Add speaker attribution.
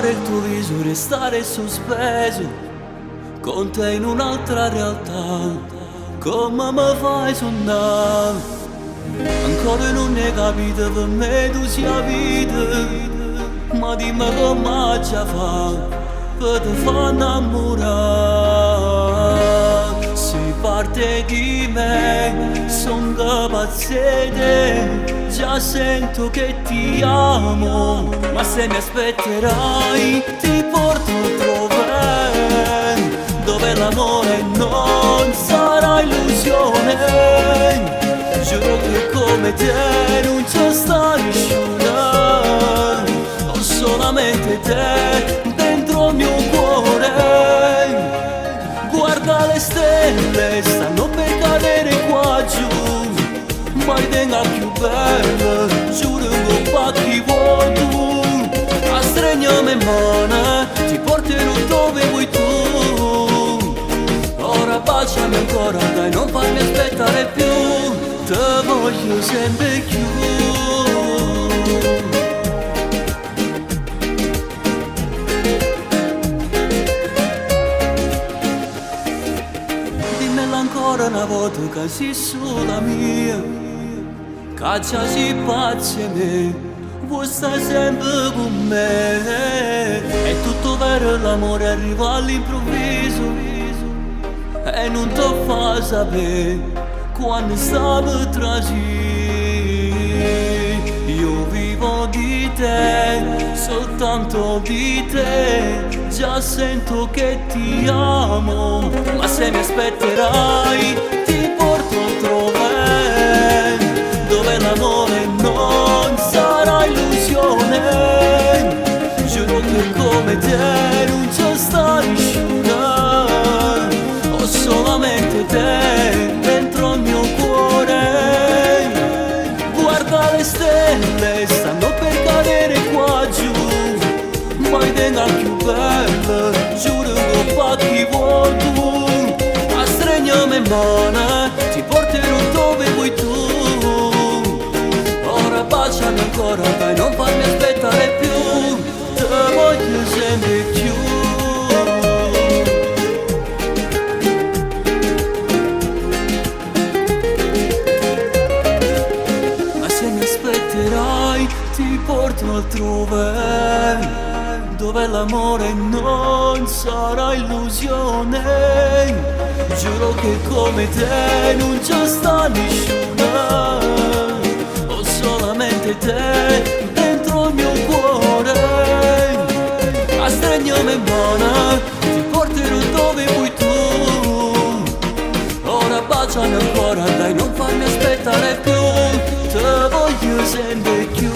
Speaker 1: guardare il tuo viso, restare sospeso con te in un'altra realtà. Come mi fai sonnare? Ancora non ne capito, per me tu sia vita. Ma dimmi come ci fa per te far innamorare. Se parte di me, son capace. Già sento che ti amo, ma se mi aspetterai ti porto altrove, dove l'amore non sarà illusione. Giuro che come te non c'è sta nessuno, ho solamente te dentro il mio cuore. Guarda le stelle, stanno per cadere qua giù, ma ritenga più bella, giuro che batti vuoi tu. A stregnami mano, ti porterò dove vuoi tu. Ora baciami ancora, dai, non farmi aspettare più, te voglio sempre più. Dimmelo ancora una volta che sei sola mia, caccia si pazzi me, vuoi stare sempre con me. È tutto vero, l'amore arriva all'improvviso e non ti fa sapere quando stavo trasì. Io vivo di te, soltanto di te, già sento che ti amo, ma se mi aspetterai ti porto altrove, dove l'amore non sarà illusione. Giuro che come te non c'è sta nessuno, ho solamente te dentro il mio cuore. Guarda le stelle, stanno per cadere qua giù, ma ritenga più bella, giuro che fa chi vuoi tu. A stregnami mano, ti porterò dove vuoi tu. Baciami ancora, dai, non farmi aspettare più, te voglio sempre più. Ma se mi aspetterai ti porto altrove, dove l'amore non sarà illusione. Giuro che come te non c'è sta nessuno, solamente te dentro il mio cuore. A stregnami mano, ti porterò dove vuoi tu. Ora baciami ancora, dai, non farmi aspettare più, te voglio sempre più.